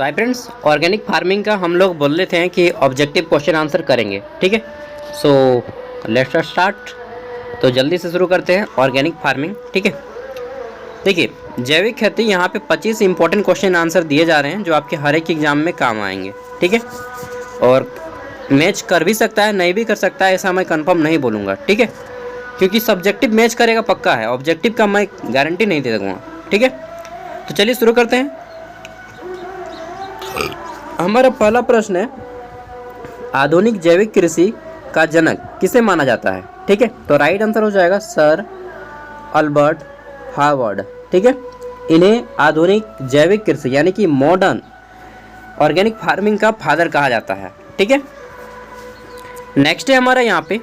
तो hi friends, organic farming का हम लोग बोल रहे थे कि ऑब्जेक्टिव क्वेश्चन आंसर करेंगे। ठीक है, सो लेट्स स्टार्ट। तो जल्दी से शुरू करते हैं ऑर्गेनिक फार्मिंग। ठीक है, देखिए जैविक खेती, यहाँ पे 25 इंपॉर्टेंट क्वेश्चन आंसर दिए जा रहे हैं जो आपके हर एक एग्जाम में काम आएंगे। ठीक है, और मैच कर भी सकता है, नहीं भी कर सकता है, ऐसा मैं कंफर्म नहीं बोलूँगा। ठीक है, क्योंकि सब्जेक्टिव मैच करेगा पक्का है, ऑब्जेक्टिव का मैं गारंटी नहीं दे दूँगा। ठीक है, तो चलिए शुरू करते हैं। हमारा पहला प्रश्न है, आधुनिक जैविक कृषि का जनक किसे माना जाता है? ठीक है, तो राइट आंसर हो जाएगा सर अल्बर्ट हार्वर्ड। ठीक है, इन्हें आधुनिक जैविक कृषि यानी कि मॉडर्न ऑर्गेनिक फार्मिंग का फादर कहा जाता है। ठीक है, नेक्स्ट है हमारा यहाँ पे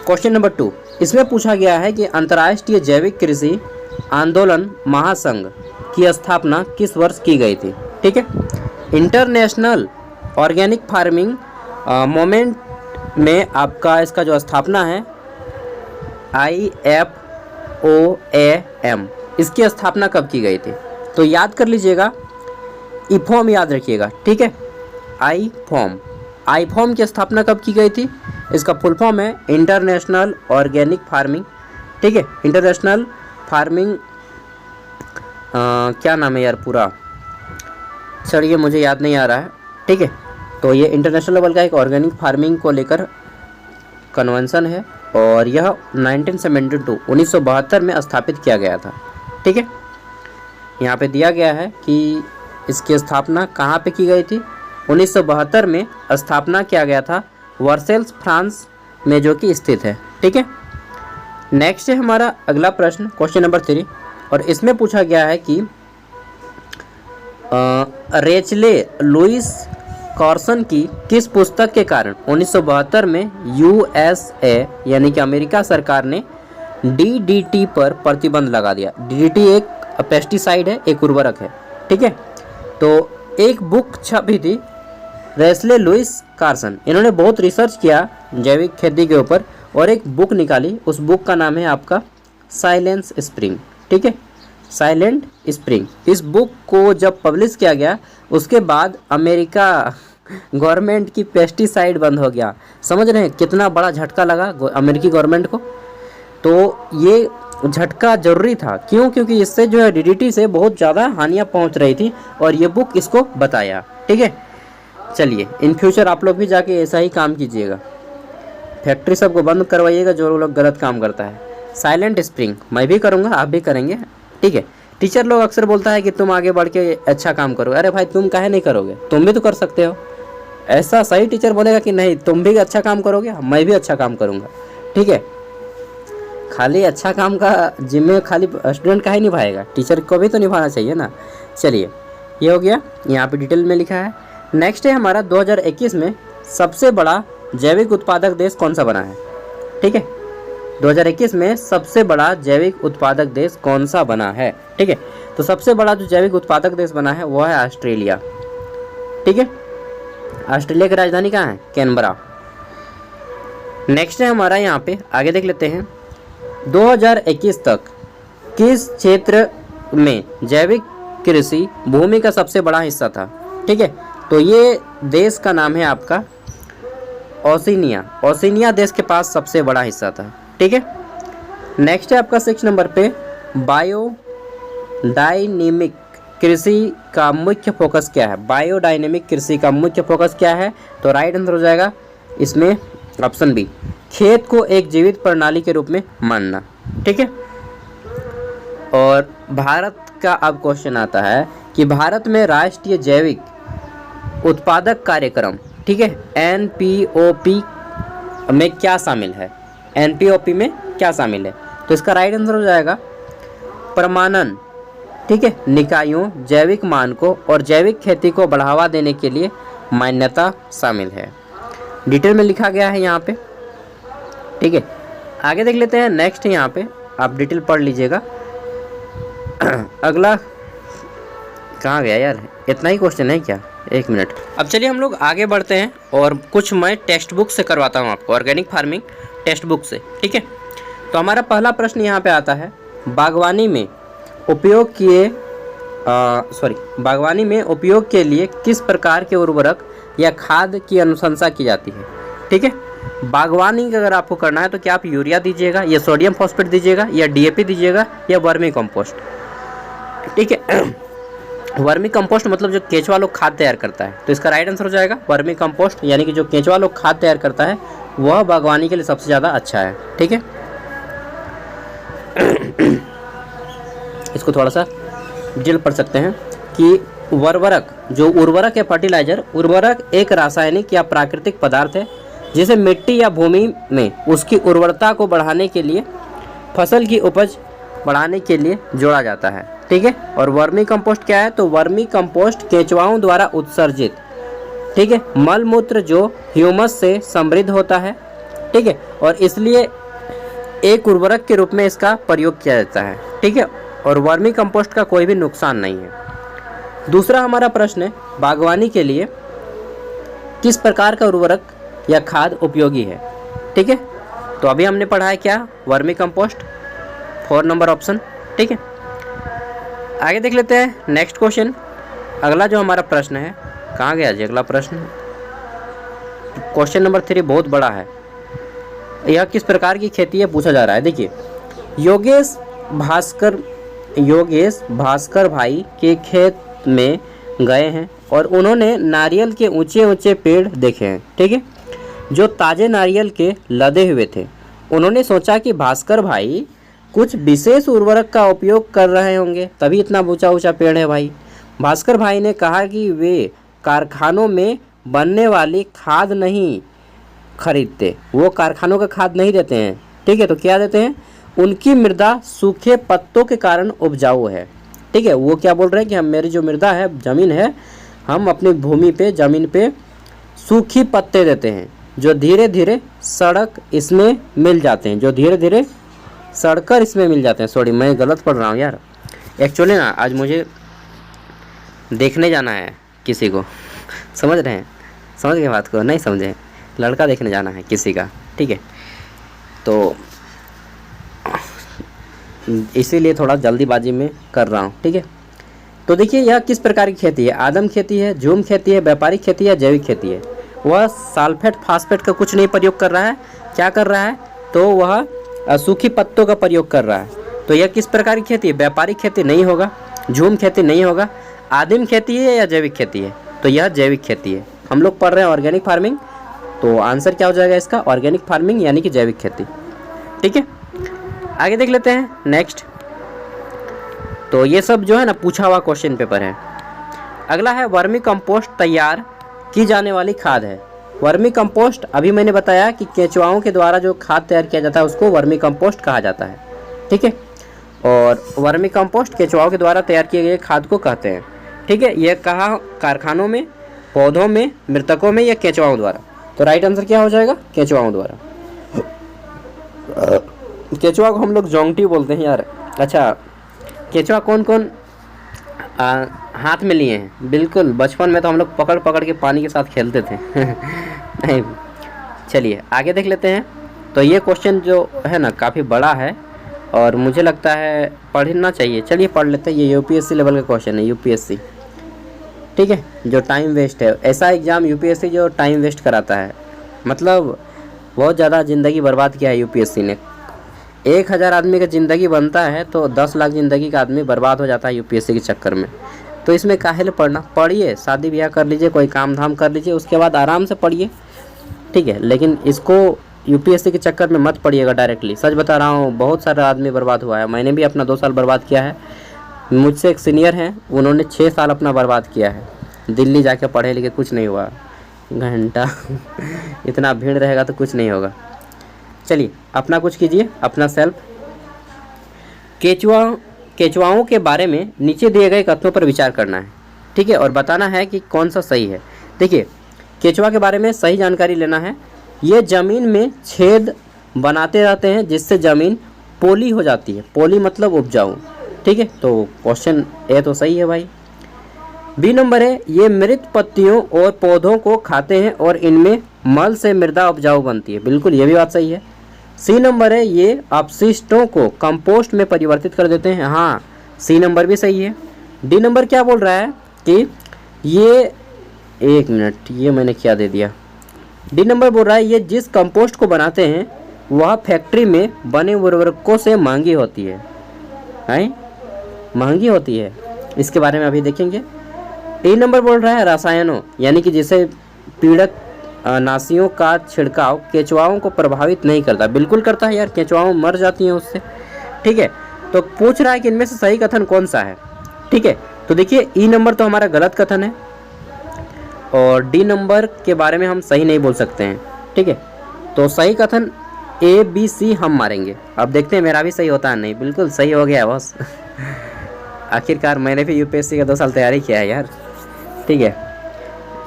क्वेश्चन नंबर 2। इसमें पूछा गया है कि अंतर्राष्ट्रीय जैविक कृषि आंदोलन महासंघ की स्थापना किस वर्ष की गई थी? ठीक है, इंटरनेशनल ऑर्गेनिक फार्मिंग मोमेंट में आपका इसका जो स्थापना है IFOAM, इसकी स्थापना कब की गई थी? तो याद कर लीजिएगा, IFOAM याद रखिएगा। ठीक है, IFOAM की स्थापना कब की गई थी? इसका फुल फॉर्म है इंटरनेशनल ऑर्गेनिक फार्मिंग। ठीक है, इंटरनेशनल फार्मिंग क्या नाम है यार पूरा, सर ये मुझे याद नहीं आ रहा है। ठीक है, तो ये इंटरनेशनल लेवल का एक ऑर्गेनिक फार्मिंग को लेकर कन्वेंशन है और यह 1972 में स्थापित किया गया था। ठीक है, यहाँ पे दिया गया है कि इसकी स्थापना कहाँ पे की गई थी। 1972 में स्थापना किया गया था वर्सेल्स, फ्रांस में, जो कि स्थित है। ठीक है, नेक्स्ट है हमारा अगला प्रश्न, क्वेश्चन नंबर 3, और इसमें पूछा गया है कि रेचले लुइस कार्सन की किस पुस्तक के कारण 1972 में USA यानी कि अमेरिका सरकार ने DDT पर प्रतिबंध लगा दिया? DDT एक पेस्टिसाइड है, एक उर्वरक है। ठीक है, तो एक बुक छपी थी रेचले लुइस कार्सन, इन्होंने बहुत रिसर्च किया जैविक खेती के ऊपर और एक बुक निकाली। उस बुक का नाम है आपका साइलेंस स्प्रिंग। ठीक है, साइलेंट स्प्रिंग। इस बुक को जब पब्लिश किया गया उसके बाद अमेरिका गवर्नमेंट की पेस्टिसाइड बंद हो गया। समझ रहे हैं कितना बड़ा झटका लगा अमेरिकी गवर्नमेंट को? तो ये झटका जरूरी था। क्यों? क्योंकि इससे जो है DDT से बहुत ज़्यादा हानियाँ पहुंच रही थी और ये बुक इसको बताया। ठीक है, चलिए इन फ्यूचर आप लोग भी जाके ऐसा ही काम कीजिएगा, फैक्ट्री सबको बंद करवाइएगा जो लोग गलत काम करता है। साइलेंट स्प्रिंग मैं भी करूँगा, आप भी करेंगे। ठीक है, टीचर लोग अक्सर बोलता है कि तुम आगे बढ़ के अच्छा काम करो। अरे भाई तुम काहे नहीं करोगे? तुम भी तो कर सकते हो। ऐसा सही टीचर बोलेगा कि नहीं तुम भी अच्छा काम करोगे, मैं भी अच्छा काम करूँगा। ठीक है, खाली अच्छा काम का जिम्मे खाली स्टूडेंट का ही निभाएगा, टीचर को भी तो निभाना चाहिए ना। चलिए ये हो गया, यहाँ पे डिटेल में लिखा है। नेक्स्ट है हमारा 2021 में सबसे बड़ा जैविक उत्पादक देश कौन सा बना है? ठीक है, 2021 में सबसे बड़ा जैविक उत्पादक देश कौन सा बना है? ठीक है, तो सबसे बड़ा जो जैविक उत्पादक देश बना है वो है ऑस्ट्रेलिया। ठीक है, ऑस्ट्रेलिया की राजधानी कहाँ है? कैनबरा। नेक्स्ट है हमारा, यहाँ पे आगे देख लेते हैं, 2021 तक किस क्षेत्र में जैविक कृषि भूमि का सबसे बड़ा हिस्सा था? ठीक है, तो ये देश का नाम है आपका ओशिनिया। ओशिनिया देश के पास सबसे बड़ा हिस्सा था। ठीक है, नेक्स्ट है आपका 6 नंबर पे, बायोडायनेमिक कृषि का मुख्य फोकस क्या है? बायोडायनेमिक कृषि का मुख्य फोकस क्या है? तो राइट आंसर हो जाएगा इसमें ऑप्शन बी, खेत को एक जीवित प्रणाली के रूप में मानना। ठीक है, और भारत का अब क्वेश्चन आता है कि भारत में राष्ट्रीय जैविक उत्पादक कार्यक्रम, ठीक है, NPOP में क्या शामिल है? NPOP में क्या शामिल है? तो इसका राइट आंसर हो जाएगा प्रमाणन, ठीक है, निकायों, जैविक मानकों और जैविक खेती को बढ़ावा देने के लिए मान्यता शामिल है। डिटेल में लिखा गया है यहाँ पे। ठीक है, आगे देख लेते हैं। नेक्स्ट यहाँ पे आप डिटेल पढ़ लीजिएगा। अगला कहाँ गया यार, इतना ही क्वेश्चन है क्या? एक मिनट। अब चलिए हम लोग आगे बढ़ते हैं और कुछ मैं टेक्स्ट बुक से करवाता हूँ आपको, ऑर्गेनिक फार्मिंग टेक्स्ट बुक से। ठीक है, तो हमारा पहला प्रश्न यहाँ पे आता है, बागवानी में उपयोग किए बागवानी में उपयोग के लिए किस प्रकार के उर्वरक या खाद की अनुशंसा की जाती है। ठीक है, बागवानी का अगर आपको करना है तो क्या आप यूरिया दीजिएगा या सोडियम फॉस्फेट दीजिएगा या डीएपी दीजिएगा या वर्मी कंपोस्ट। ठीक है, वर्मी कंपोस्ट मतलब जो केंचुआ लोग खाद तैयार करता है, तो इसका राइट आंसर हो जाएगा वर्मी कंपोस्ट, यानी कि जो केंचुआ लोग खाद तैयार करता है वह बागवानी के लिए सबसे ज़्यादा अच्छा है। ठीक है, इसको थोड़ा सा डिटेल पढ़ सकते हैं कि उर्वरक या फर्टिलाइजर, उर्वरक एक रासायनिक या प्राकृतिक पदार्थ है जिसे मिट्टी या भूमि में उसकी उर्वरता को बढ़ाने के लिए, फसल की उपज बढ़ाने के लिए जोड़ा जाता है। ठीक है, और वर्मी कंपोस्ट क्या है, तो वर्मी कंपोस्ट केंचुआओं द्वारा उत्सर्जित, ठीक है, मल मूत्र जो ह्यूमस से समृद्ध होता है। ठीक है, और इसलिए एक उर्वरक के रूप में इसका प्रयोग किया जाता है। ठीक है, और वर्मी कंपोस्ट का कोई भी नुकसान नहीं है। दूसरा हमारा प्रश्न है, बागवानी के लिए किस प्रकार का उर्वरक या खाद उपयोगी है। ठीक है, तो अभी हमने पढ़ा है क्या, वर्मी कंपोस्ट, 4 नंबर ऑप्शन। ठीक है, आगे देख लेते हैं नेक्स्ट क्वेश्चन। अगला जो हमारा प्रश्न है, कहाँ गया जी अगला प्रश्न, क्वेश्चन नंबर 3 बहुत बड़ा है। यह किस प्रकार की खेती है पूछा जा रहा है। देखिए, योगेश भास्कर भाई के खेत में गए हैं और उन्होंने नारियल के ऊंचे ऊंचे पेड़ देखे हैं। ठीक है, जो ताज़े नारियल के लदे हुए थे। उन्होंने सोचा कि भास्कर भाई कुछ विशेष उर्वरक का उपयोग कर रहे होंगे, तभी इतना ऊंचा ऊंचा पेड़ है भाई। भास्कर भाई ने कहा कि वे कारखानों में बनने वाली खाद नहीं खरीदते, वो कारखानों का खाद नहीं देते हैं। ठीक है, तो क्या देते हैं, उनकी मृदा सूखे पत्तों के कारण उपजाऊ है। ठीक है, वो क्या बोल रहे हैं कि हम, मेरी जो मृदा है, ज़मीन है, हम अपनी भूमि पे, ज़मीन पे सूखी पत्ते देते हैं जो धीरे धीरे इसमें मिल जाते हैं, जो धीरे धीरे सड़कर इसमें मिल जाते हैं। सॉरी, मैं गलत पढ़ रहा हूँ यार, एक्चुअली ना आज मुझे देखने जाना है किसी को, समझ रहे हैं, समझ गए बात को, नहीं समझे, लड़का देखने जाना है किसी का। ठीक है, तो इसीलिए थोड़ा जल्दीबाजी में कर रहा हूँ। ठीक है, तो देखिए यह किस प्रकार की खेती है, आदम खेती है, झूम खेती है, व्यापारिक खेती है, जैविक खेती है। वह सल्फेट फास्फेट का कुछ नहीं प्रयोग कर रहा है, क्या कर रहा है, तो वह सूखी पत्तों का प्रयोग कर रहा है। तो यह किस प्रकार की खेती है, व्यापारिक खेती नहीं होगा, झूम खेती नहीं होगा, आदिम खेती है या जैविक खेती है, तो यह जैविक खेती है। हम लोग पढ़ रहे हैं ऑर्गेनिक फार्मिंग, तो आंसर क्या हो जाएगा इसका, ऑर्गेनिक फार्मिंग यानी कि जैविक खेती। ठीक है, आगे देख लेते हैं नेक्स्ट। तो ये सब जो है ना पूछा हुआ क्वेश्चन पेपर है। अगला है वर्मी कंपोस्ट तैयार की जाने वाली खाद है। वर्मी कंपोस्ट, अभी मैंने बताया कि केंचुआओं के द्वारा जो खाद तैयार किया जाता है उसको वर्मी कंपोस्ट कहा जाता है। ठीक है, और वर्मी कंपोस्ट केंचुआओं के द्वारा तैयार किए गए खाद को कहते हैं। ठीक है, यह कहा कारखानों में, पौधों में, मृतकों में या केंचुआओं द्वारा, तो राइट आंसर क्या हो जाएगा, केंचुआओं द्वारा। केंचुआ को हम लोग जोंगटी बोलते हैं यार। अच्छा, केंचुआ कौन कौन हाथ में लिए हैं, बिल्कुल बचपन में तो हम लोग पकड़ पकड़ के पानी के साथ खेलते थे नहीं, चलिए आगे देख लेते हैं। तो ये क्वेश्चन जो है ना काफ़ी बड़ा है और मुझे लगता है पढ़ना चाहिए। चलिए पढ़ लेते हैं, ये यूपीएससी लेवल का क्वेश्चन है, यूपीएससी। ठीक है, जो टाइम वेस्ट है, ऐसा एग्ज़ाम यूपीएससी जो टाइम वेस्ट कराता है, मतलब बहुत ज़्यादा ज़िंदगी बर्बाद किया है यूपीएससी ने। 1000 आदमी का ज़िंदगी बनता है तो 10 लाख ज़िंदगी का आदमी बर्बाद हो जाता है यूपीएससी के चक्कर में। तो इसमें काहे ले पढ़ना, पढ़िए, शादी ब्याह कर लीजिए, कोई काम धाम कर लीजिए, उसके बाद आराम से पढ़िए। ठीक है, लेकिन इसको यूपीएससी के चक्कर में मत पढ़िएगा डायरेक्टली। सच बता रहा हूँ, बहुत सारा आदमी बर्बाद हुआ है, मैंने भी अपना 2 साल बर्बाद किया है। मुझसे एक सीनियर हैं, उन्होंने 6 साल अपना बर्बाद किया है, दिल्ली जाके पढ़े लिखे, कुछ नहीं हुआ, घंटा इतना भीड़ रहेगा तो कुछ नहीं होगा। चलिए अपना कुछ कीजिए, अपना सेल्फ। केंचुआओं के बारे में नीचे दिए गए कथनों पर विचार करना है। ठीक है, और बताना है कि कौन सा सही है। देखिए, केंचुआ के बारे में सही जानकारी लेना है। ये ज़मीन में छेद बनाते रहते हैं जिससे ज़मीन पोली हो जाती है, पोली मतलब उपजाऊ। ठीक है, तो क्वेश्चन ए तो सही है भाई। बी नंबर है, ये मृत पत्तियों और पौधों को खाते हैं और इनमें मल से मृदा उपजाऊ बनती है, बिल्कुल ये भी बात सही है। सी नंबर है, ये अपशिष्टों को कंपोस्ट में परिवर्तित कर देते हैं, हाँ सी नंबर भी सही है। डी नंबर क्या बोल रहा है कि ये, एक मिनट, ये मैंने क्या दे दिया। डी नंबर बोल रहा है ये जिस कंपोस्ट को बनाते हैं वह फैक्ट्री में बने उर्वरकों से महंगी होती है, महंगी होती है। इसके बारे में अभी देखेंगे। ए नंबर बोल रहा है रसायनों, यानी कि जिसे पीड़क नाशियों का छिड़काव केंचुआओं को प्रभावित नहीं करता। बिल्कुल करता है यार, केंचुआओं मर जाती हैं उससे। ठीक है, तो पूछ रहा है कि इनमें से सही कथन कौन सा है। ठीक है, तो देखिए ई नंबर तो हमारा गलत कथन है और डी नंबर के बारे में हम सही नहीं बोल सकते हैं। ठीक है, तो सही कथन ए बी सी हम मारेंगे। अब देखते हैं मेरा भी सही होता है नहीं। बिल्कुल सही हो गया बॉस। आखिरकार मैंने भी यूपीएससी का 2 साल तैयारी किया है यार। ठीक है,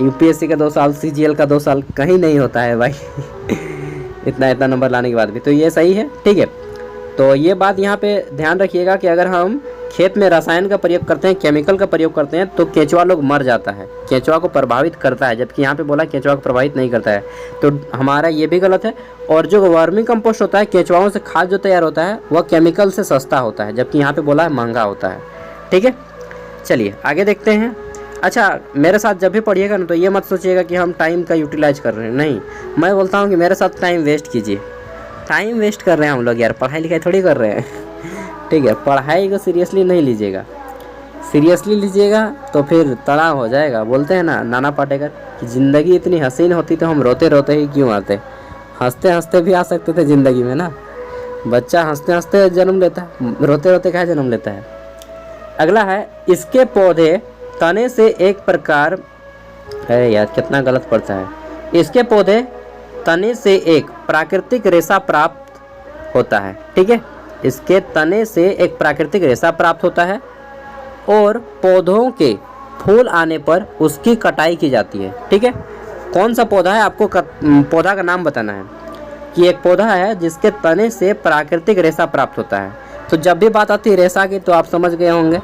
यूपीएससी का 2 साल, सीजीएल का 2 साल कहीं नहीं होता है भाई। इतना नंबर लाने के बाद भी, तो ये सही है। ठीक है, तो ये बात यहाँ पे ध्यान रखिएगा कि अगर हम खेत में रसायन का प्रयोग करते हैं, केमिकल का प्रयोग करते हैं, तो केंचुआ लोग मर जाता है, केंचुआ को प्रभावित करता है, जबकि यहाँ पे बोला केंचुआ को प्रभावित नहीं करता है। तो हमारा ये भी गलत है। और जो वर्मी कंपोस्ट होता है, केंचुआओं से खाद जो तैयार होता है, वह केमिकल से सस्ता होता है, जबकि यहाँ पे बोला है महंगा होता है। ठीक है, चलिए आगे देखते हैं। अच्छा, मेरे साथ जब भी पढ़िएगा ना तो ये मत सोचिएगा कि हम टाइम का यूटिलाइज कर रहे हैं, नहीं। मैं बोलता हूँ कि मेरे साथ टाइम वेस्ट कीजिए। टाइम वेस्ट कर रहे हैं हम लोग यार, पढ़ाई लिखाई थोड़ी कर रहे हैं। ठीक है, पढ़ाई को सीरियसली नहीं लीजिएगा। सीरियसली लीजिएगा तो फिर तनाव हो जाएगा। बोलते हैं ना नाना पाटेकर कि ज़िंदगी इतनी हसीन होती तो हम रोते रोते ही क्यों आते। हंसते हंसते भी आ सकते थे ज़िंदगी में ना। बच्चा हंसते हंसते जन्म लेता है, रोते रोते क्या जन्म लेता है। अगला है, इसके पौधे तने से एक प्रकार है, यार कितना गलत पड़ता है। इसके पौधे तने से एक प्राकृतिक रेशा प्राप्त होता है। ठीक है, इसके तने से एक प्राकृतिक रेशा प्राप्त होता है और पौधों के फूल आने पर उसकी कटाई की जाती है। ठीक है, कौन सा पौधा है, आपको पौधा का नाम बताना है कि एक पौधा है जिसके तने से प्राकृतिक रेशा प्राप्त होता है। तो जब भी बात आती है रेशा की तो आप समझ गए होंगे।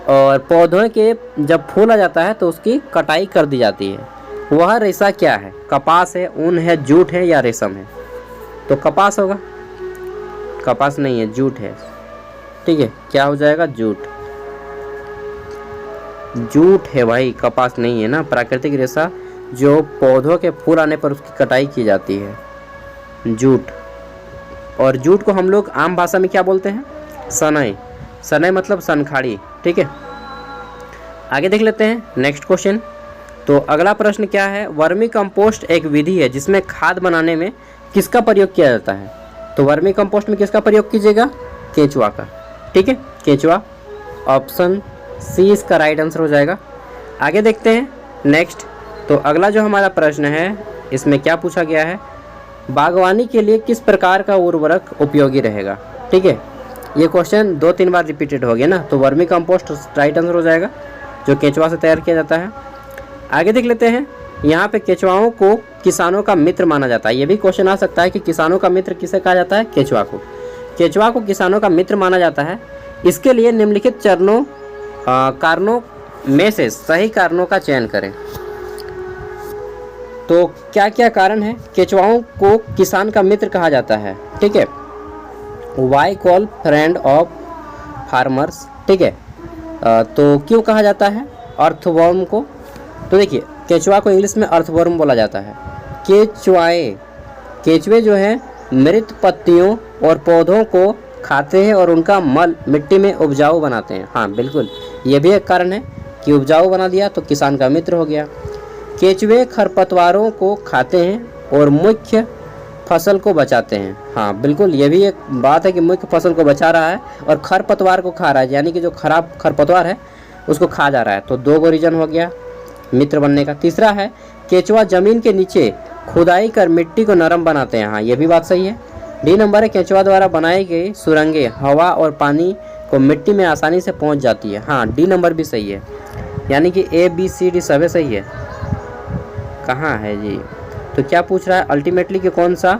और पौधों के जब फूल आ जाता है तो उसकी कटाई कर दी जाती है। वह रेशा क्या है, कपास है, ऊन है, जूट है या रेशम है। तो कपास होगा, कपास नहीं है, जूट है। ठीक है, क्या हो जाएगा, जूट। जूट है भाई, कपास नहीं है ना। प्राकृतिक रेशा जो पौधों के फूल आने पर उसकी कटाई की जाती है, जूट। और जूट को हम लोग आम भाषा में क्या बोलते हैं, सनई। सनई मतलब सनखाड़ी। ठीक है, आगे देख लेते हैं नेक्स्ट क्वेश्चन। तो अगला प्रश्न क्या है, वर्मी कंपोस्ट एक विधि है जिसमें खाद बनाने में किसका प्रयोग किया जाता है। तो वर्मी कंपोस्ट में किसका प्रयोग कीजिएगा, केंचुआ का। ठीक है, केंचुआ। ऑप्शन सी इसका राइट आंसर हो जाएगा। आगे देखते हैं नेक्स्ट। तो अगला जो हमारा प्रश्न है इसमें क्या पूछा गया है, बागवानी के लिए किस प्रकार का उर्वरक उपयोगी रहेगा। ठीक है, ये क्वेश्चन 2-3 बार रिपीटेड हो गया ना। तो वर्मी कंपोस्ट राइट आंसर हो जाएगा, जो केंचुआ से तैयार किया जाता है। आगे देख लेते हैं, यहाँ पे केंचुआओं को किसानों का मित्र माना जाता है। ये भी क्वेश्चन आ सकता है कि किसानों का मित्र किसे कहा जाता है, केंचुआ को। केंचुआ को किसानों का मित्र माना जाता है। इसके लिए निम्नलिखित कारणों में से सही कारणों का चयन करें। तो क्या क्या कारण है केंचुआओं को किसान का मित्र कहा जाता है। ठीक है, why call friend of farmers. ठीक है, तो क्यों कहा जाता है अर्थवर्म को। तो देखिए, केंचुआ को इंग्लिश में अर्थवर्म बोला जाता है। केंचुए जो हैं मृत पत्तियों और पौधों को खाते हैं और उनका मल मिट्टी में उपजाऊ बनाते हैं। हाँ बिल्कुल, ये भी एक कारण है कि उपजाऊ बना दिया तो किसान का मित्र हो गया। केंचुए खरपतवारों को खाते हैं और मुख्य फसल को बचाते हैं। हाँ बिल्कुल, ये भी एक बात है कि मुख्य फसल को बचा रहा है और खरपतवार को खा रहा है, यानी कि जो खराब खरपतवार है उसको खा जा रहा है। तो 2 को रीजन हो गया मित्र बनने का। तीसरा है, केंचुआ जमीन के नीचे खुदाई कर मिट्टी को नरम बनाते हैं। हाँ, ये भी बात सही है। डी नंबर है, केंचुआ द्वारा बनाई गई सुरंगें हवा और पानी को मिट्टी में आसानी से पहुंच जाती है। हाँ, डी नंबर भी सही है, यानी कि ए बी सी डी सभी सही है। कहाँ है जी, तो क्या पूछ रहा है अल्टीमेटली कि कौन सा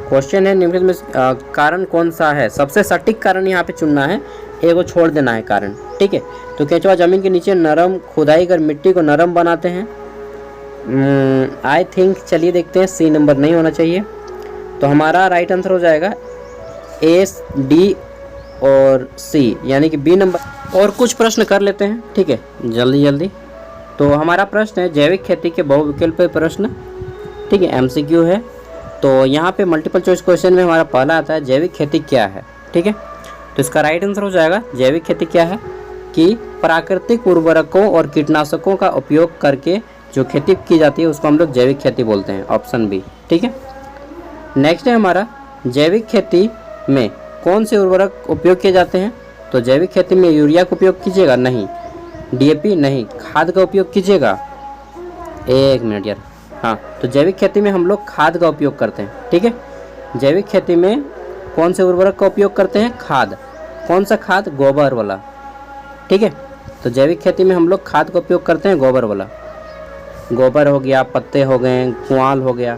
क्वेश्चन है, निम्नलिखित में कारण कौन सा है। सबसे सटीक कारण यहाँ पे चुनना है, एगो छोड़ देना है कारण। ठीक है, तो केंचुआ जमीन के नीचे नरम खुदाई कर मिट्टी को नरम बनाते हैं। आई थिंक, चलिए देखते हैं, सी नंबर नहीं होना चाहिए। तो हमारा राइट आंसर हो जाएगा ए डी और सी यानी कि बी नंबर। और कुछ प्रश्न कर लेते हैं, ठीक है, जल्दी जल्दी। तो हमारा प्रश्न है जैविक खेती के बहुविकल्पीय प्रश्न, ठीक है, एमसीक्यू है। तो यहाँ पे मल्टीपल चॉइस क्वेश्चन में हमारा पहला आता है जैविक खेती क्या है, ठीक है। तो इसका राइट आंसर हो जाएगा जैविक खेती क्या है कि प्राकृतिक उर्वरकों और कीटनाशकों का उपयोग करके जो खेती की जाती है उसको हम लोग जैविक खेती बोलते हैं, ऑप्शन बी, ठीक है। नेक्स्ट है हमारा जैविक खेती में कौन से उर्वरक उपयोग किए जाते हैं। तो जैविक खेती में यूरिया का उपयोग कीजिएगा, नहीं। डीएपी नहीं, खाद का उपयोग कीजिएगा। एक मिनट यार, हाँ, तो जैविक खेती में हम लोग खाद का उपयोग करते हैं, ठीक है। जैविक खेती में कौन से उर्वरक का उपयोग करते हैं, खाद। कौन सा खाद, गोबर वाला, ठीक है। तो जैविक खेती में हम लोग खाद का उपयोग करते हैं गोबर वाला, गोबर हो गया, पत्ते हो गए, पुआल हो गया।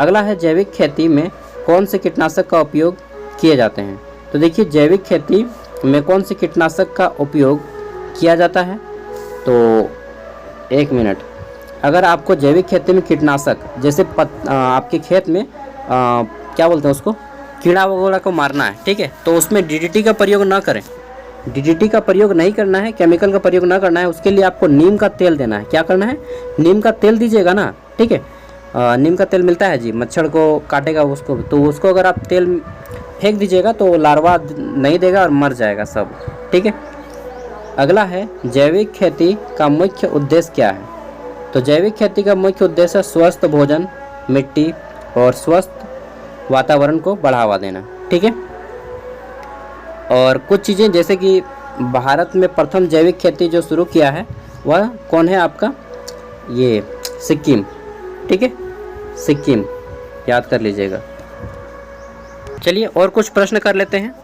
अगला है जैविक खेती में कौन से कीटनाशक का उपयोग किए जाते हैं। तो देखिए जैविक खेती में कौन से कीटनाशक का उपयोग किया जाता है। तो एक मिनट, अगर आपको जैविक खेती में कीटनाशक जैसे आपके खेत में क्या बोलते हैं उसको, कीड़ा वगैरह को मारना है, ठीक है, तो उसमें डीडीटी का प्रयोग ना करें। डीडीटी का प्रयोग नहीं करना है, केमिकल का प्रयोग ना करना है। उसके लिए आपको नीम का तेल देना है। क्या करना है, नीम का तेल दीजिएगा ना, ठीक है। नीम का तेल मिलता है जी, मच्छर को काटेगा उसको, तो उसको अगर आप तेल फेंक दीजिएगा तो लार्वा नहीं देगा और मर जाएगा सब, ठीक है। अगला है जैविक खेती का मुख्य उद्देश्य क्या है। तो जैविक खेती का मुख्य उद्देश्य स्वस्थ भोजन, मिट्टी और स्वस्थ वातावरण को बढ़ावा देना, ठीक है। और कुछ चीज़ें जैसे कि भारत में प्रथम जैविक खेती जो शुरू किया है वह कौन है आपका, ये सिक्किम, ठीक है, सिक्किम, याद कर लीजिएगा। चलिए और कुछ प्रश्न कर लेते हैं।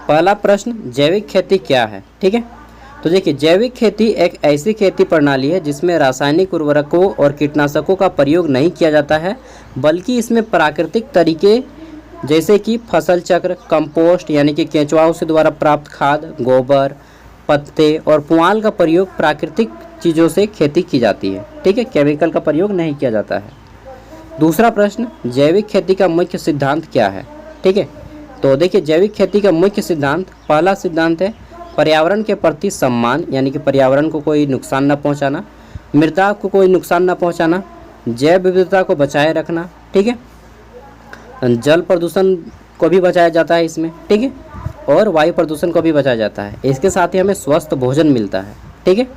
पहला प्रश्न, जैविक खेती क्या है, ठीक है। तो देखिए जैविक खेती एक ऐसी खेती प्रणाली है जिसमें रासायनिक उर्वरकों और कीटनाशकों का प्रयोग नहीं किया जाता है, बल्कि इसमें प्राकृतिक तरीके जैसे कि फसल चक्र, कंपोस्ट यानी कि केंचुआओं से द्वारा प्राप्त खाद, गोबर, पत्ते और पुआल का प्रयोग प्राकृतिक चीज़ों से खेती की जाती है, ठीक है, केमिकल का प्रयोग नहीं किया जाता है। दूसरा प्रश्न, जैविक खेती का मुख्य सिद्धांत क्या है, ठीक है। तो देखिए जैविक खेती का मुख्य सिद्धांत, पहला सिद्धांत है पर्यावरण के प्रति सम्मान, यानी कि पर्यावरण को कोई नुकसान न पहुंचाना, मृदा को कोई नुकसान न पहुंचाना, जैव विविधता को बचाए रखना, ठीक है, जल प्रदूषण को भी बचाया जाता है इसमें, ठीक है, और वायु प्रदूषण को भी बचाया जाता है। इसके साथ ही हमें स्वस्थ भोजन मिलता है, ठीक है।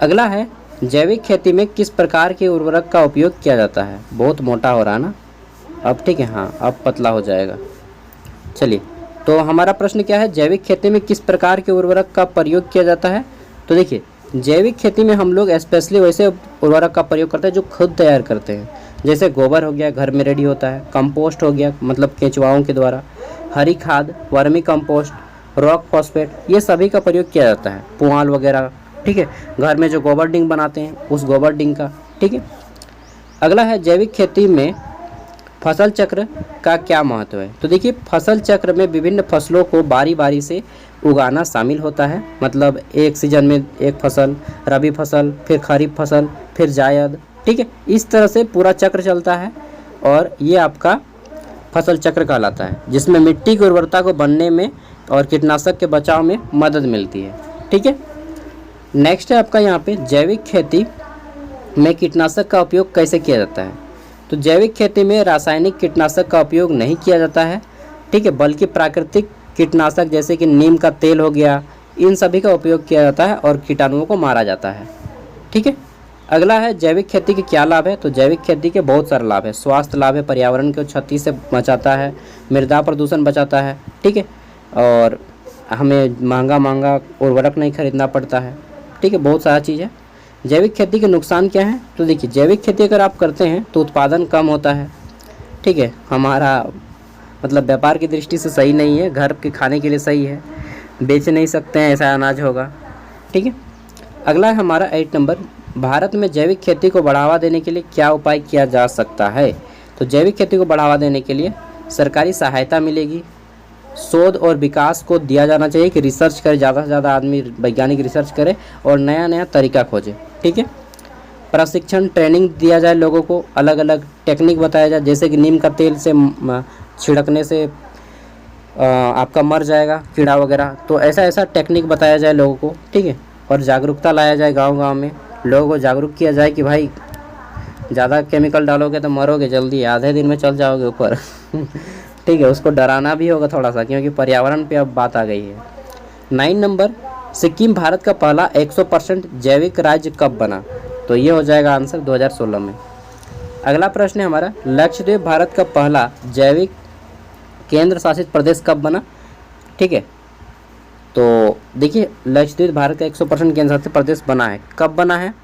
अगला है जैविक खेती में किस प्रकार के उर्वरक का उपयोग किया जाता है। बहुत मोटा हो रहा है ना अब, ठीक है, हाँ अब पतला हो जाएगा। चलिए तो हमारा प्रश्न क्या है, जैविक खेती में किस प्रकार के उर्वरक का प्रयोग किया जाता है। तो देखिए जैविक खेती में हम लोग स्पेशली वैसे उर्वरक का प्रयोग करते हैं जो खुद तैयार करते हैं, जैसे गोबर हो गया, घर में रेडी होता है, कंपोस्ट हो गया मतलब केंचुआओं के द्वारा, हरी खाद, वर्मी कंपोस्ट, रॉक फॉस्फेट, ये सभी का प्रयोग किया जाता है, पुआल वगैरह, ठीक है, घर में जो गोबर डिंग बनाते हैं उस गोबर डिंग का, ठीक है। अगला है जैविक खेती में फसल चक्र का क्या महत्व है। तो देखिए फसल चक्र में विभिन्न फसलों को बारी बारी से उगाना शामिल होता है, मतलब एक सीजन में एक फसल, रबी फसल, फिर खरीफ फसल, फिर जायद, ठीक है, इस तरह से पूरा चक्र चलता है और ये आपका फसल चक्र कहलाता है, जिसमें मिट्टी की उर्वरता को बनने में और कीटनाशक के बचाव में मदद मिलती है, ठीक है। नेक्स्ट है आपका यहाँ पे जैविक खेती में कीटनाशक का उपयोग कैसे किया जाता है। तो जैविक खेती में रासायनिक कीटनाशक का उपयोग नहीं किया जाता है, ठीक है, बल्कि प्राकृतिक कीटनाशक जैसे कि नीम का तेल हो गया, इन सभी का उपयोग किया जाता है और कीटाणुओं को मारा जाता है, ठीक है। अगला है जैविक खेती के क्या लाभ है। तो जैविक खेती के बहुत सारे लाभ है, स्वास्थ्य लाभ है, पर्यावरण को क्षति से बचाता है, मृदा प्रदूषण बचाता है, ठीक है, और हमें महंगा उर्वरक नहीं खरीदना पड़ता है, ठीक है, बहुत सारा चीज़ है। जैविक खेती के नुकसान क्या है। तो देखिए जैविक खेती अगर आप करते हैं तो उत्पादन कम होता है, ठीक है, हमारा मतलब व्यापार की दृष्टि से सही नहीं है, घर के खाने के लिए सही है, बेच नहीं सकते हैं ऐसा अनाज होगा, ठीक है। अगला है हमारा 8 नंबर, भारत में जैविक खेती को बढ़ावा देने के लिए क्या उपाय किया जा सकता है। तो जैविक खेती को बढ़ावा देने के लिए सरकारी सहायता मिलेगी, शोध और विकास को दिया जाना चाहिए कि रिसर्च करे, ज़्यादा से ज़्यादा आदमी वैज्ञानिक रिसर्च करे और नया नया तरीका खोजे, ठीक है। प्रशिक्षण ट्रेनिंग दिया जाए, लोगों को अलग अलग टेक्निक बताया जाए, जैसे कि नीम का तेल से छिड़कने से आपका मर जाएगा कीड़ा वगैरह। तो ऐसा ऐसा टेक्निक बताया जाए लोगों को, ठीक है, और जागरूकता लाया जाए गांव-गांव में, लोगों को जागरूक किया जाए कि भाई ज़्यादा केमिकल डालोगे तो मरोगे जल्दी, आधे दिन में चल जाओगे ऊपर ठीक है, उसको डराना भी होगा थोड़ा सा, क्योंकि पर्यावरण पे अब बात आ गई है। 9 नंबर, सिक्किम भारत का पहला 100% जैविक राज्य कब बना? तो ये हो जाएगा आंसर 2016 में। अगला प्रश्न है हमारा, लक्षद्वीप भारत का पहला जैविक केंद्र शासित प्रदेश कब बना? ठीक है, तो देखिए लक्षद्वीप भारत का 100% केंद्र शासित प्रदेश बना है, कब बना है?